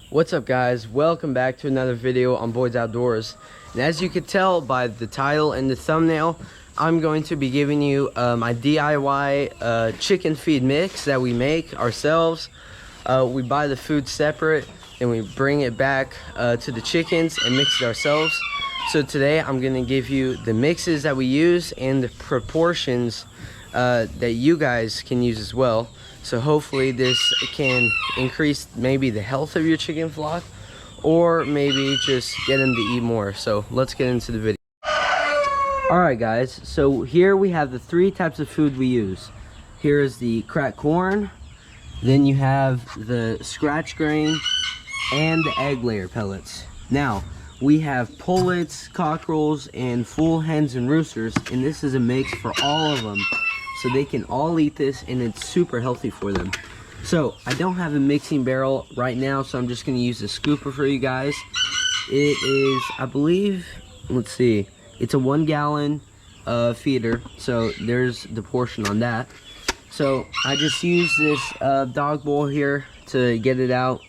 What's up, guys? Welcome back to another video on Boyds Outdoors. And as you can tell by the title and the thumbnail, I'm going to be giving you my DIY chicken feed mix that we make ourselves. We buy the food separate and we bring it back to the chickens and mix it ourselves. So today I'm going to give you the mixes that we use and the proportions that you guys can use as well. So hopefully this can increase maybe the health of your chicken flock, or maybe just get them to eat more. So let's get into the video. Alright guys, so here we have the three types of food we use. Here is the cracked corn, then you have the scratch grain, and the egg layer pellets. Now, we have pullets, cockerels, and full hens and roosters, and this is a mix for all of them. So they can all eat this and it's super healthy for them. So I don't have a mixing barrel right now, so I'm just going to use a scooper for you guys. It is, I believe, let's see, it's a 1 gallon feeder, so there's the portion on that. So I just use this dog bowl here to get it out.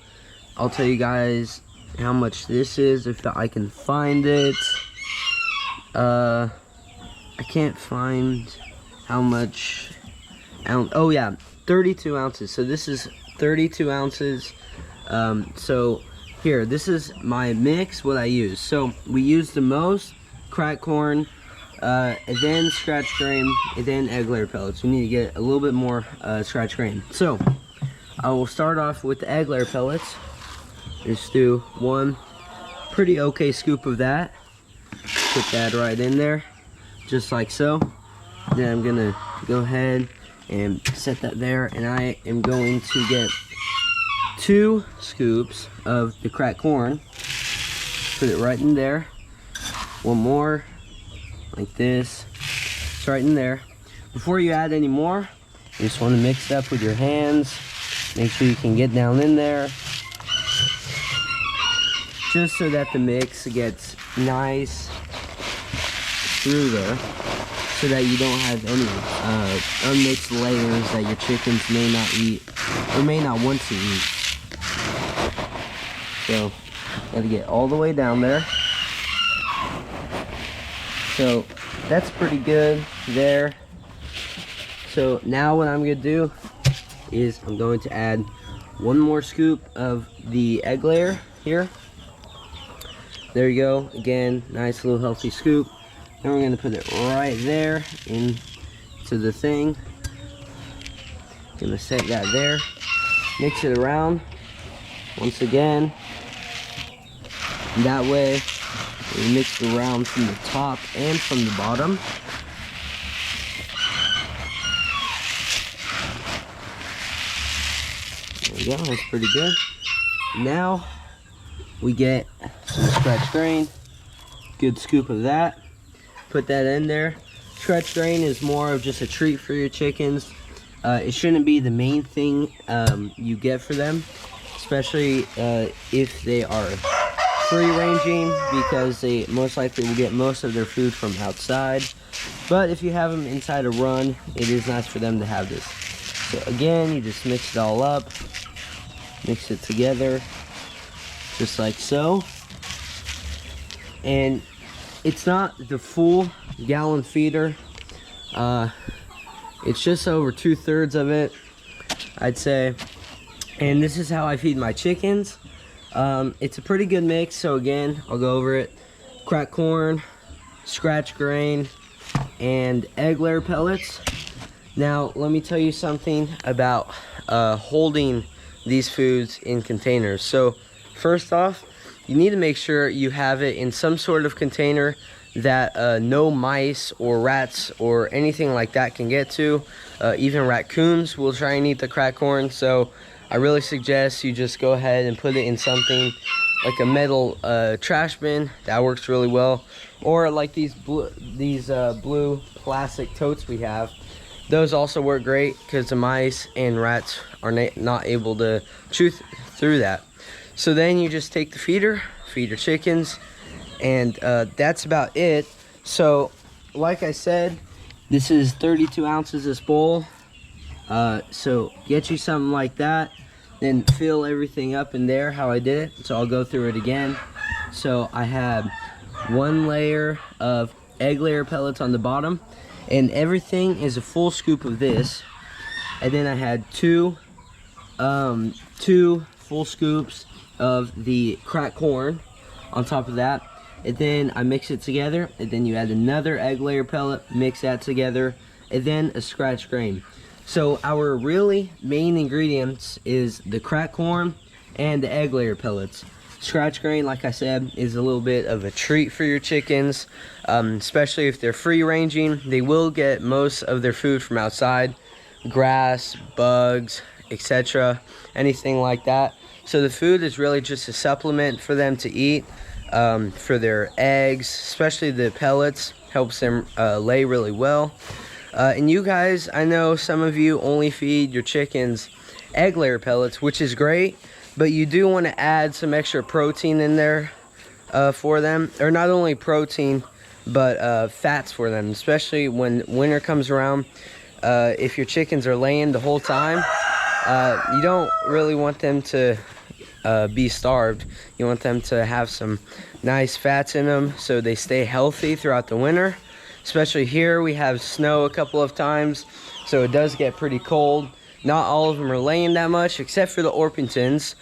I'll tell you guys how much this is if I can find it. I can't find how much oh yeah, 32 ounces. So this is 32 ounces. So here, this is my mix, what I use. So we use the most cracked corn, and then scratch grain, and then egg layer pellets. We need to get a little bit more scratch grain. So I will start off with the egg layer pellets. Just do one pretty okay scoop of that. Put that right in there, just like so. Then I'm gonna go ahead and set that there, and I am going to get 2 scoops of the cracked corn. Put it right in there. One more, like this. It's right in there. Before you add any more, you just want to mix it up with your hands. Make sure you can get down in there, just so that the mix gets nice through there, so that you don't have any unmixed layers that your chickens may not eat or may not want to eat. So gotta get all the way down there. So that's pretty good there. So now what I'm gonna do is I'm going to add 1 more scoop of the egg layer here. There you go. Again, nice little healthy scoop. Then we're going to put it right there into the thing. Gonna set that there. Mix it around once again. And that way we mix it around from the top and from the bottom. There we go, that's pretty good. Now we get some scratch grain. Good scoop of that. Put that in there. Scratch grain is more of just a treat for your chickens. It shouldn't be the main thing you get for them, especially if they are free ranging, because they most likely will get most of their food from outside. But if you have them inside a run, it is nice for them to have this. So again, you just mix it all up, mix it together just like so. And it's not the full gallon feeder. It's just over 2/3 of it, I'd say. And this is how I feed my chickens. It's a pretty good mix. So again, I'll go over it. Cracked corn, scratch grain, and egg layer pellets. Now let me tell you something about holding these foods in containers. So first off, you need to make sure you have it in some sort of container that no mice or rats or anything like that can get to. Even raccoons will try and eat the cracked corn. So I really suggest you just go ahead and put it in something like a metal trash bin. That works really well. Or like these blue plastic totes we have. Those also work great because the mice and rats are not able to chew through that. So then you just take the feeder, feed your chickens, and that's about it. So like I said, this is 32 ounces this bowl. So get you something like that. then fill everything up in there how I did it. So I'll go through it again. So I had 1 layer of egg layer pellets on the bottom, and everything is a full scoop of this. And then I had two full scoops of the cracked corn on top of that. And then I mix it together, and then you add another egg layer pellet, mix that together, and then a scratch grain. So our really main ingredients is the cracked corn and the egg layer pellets. Scratch grain, like I said, is a little bit of a treat for your chickens, especially if they're free ranging. They will get most of their food from outside, grass, bugs, etc., anything like that. So the food is really just a supplement for them to eat, for their eggs, especially the pellets, helps them lay really well. And you guys, I know some of you only feed your chickens egg layer pellets, which is great, but you do want to add some extra protein in there for them, or not only protein, but fats for them, especially when winter comes around. If your chickens are laying the whole time, you don't really want them to be starved. You want them to have some nice fats in them so they stay healthy throughout the winter. Especially here, we have snow a couple of times, so it does get pretty cold. Not all of them are laying that much, except for the Orpingtons.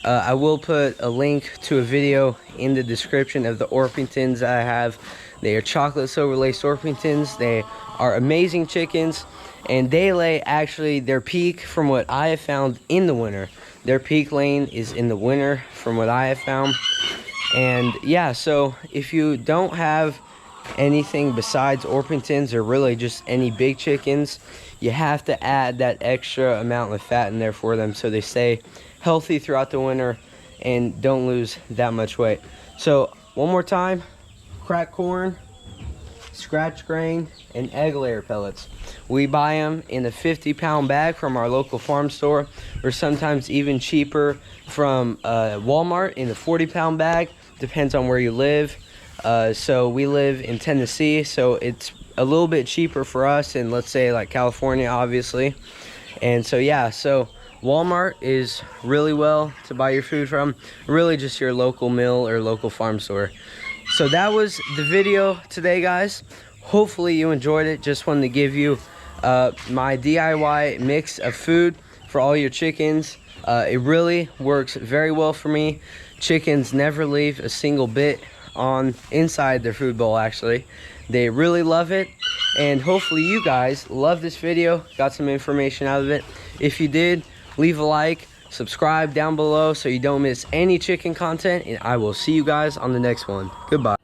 I will put a link to a video in the description of the Orpingtons I have. They are chocolate silver laced Orpingtons. They are amazing chickens, and they lay actually their peak, from what I have found, in the winter. Their peak laying is in the winter, from what I have found. And yeah, so if you don't have anything besides Orpingtons, or really just any big chickens, you have to add that extra amount of fat in there for them so they stay healthy throughout the winter and don't lose that much weight. So one more time: cracked corn, scratch grain, and egg layer pellets. We buy them in a 50-pound bag from our local farm store, or sometimes even cheaper from Walmart in a 40-pound bag. Depends on where you live. So we live in Tennessee, so it's a little bit cheaper for us in, let's say, like California, obviously. And so yeah, so Walmart is really well to buy your food from, really just your local mill or local farm store. So that was the video today, guys. Hopefully you enjoyed it. Just wanted to give you my DIY mix of food for all your chickens. It really works very well for me. Chickens never leave a single bit on inside their food bowl. Actually, they really love it, and hopefully you guys love this video, got some information out of it. If you did, leave a like, subscribe down below so you don't miss any chicken content, and I will see you guys on the next one. Goodbye.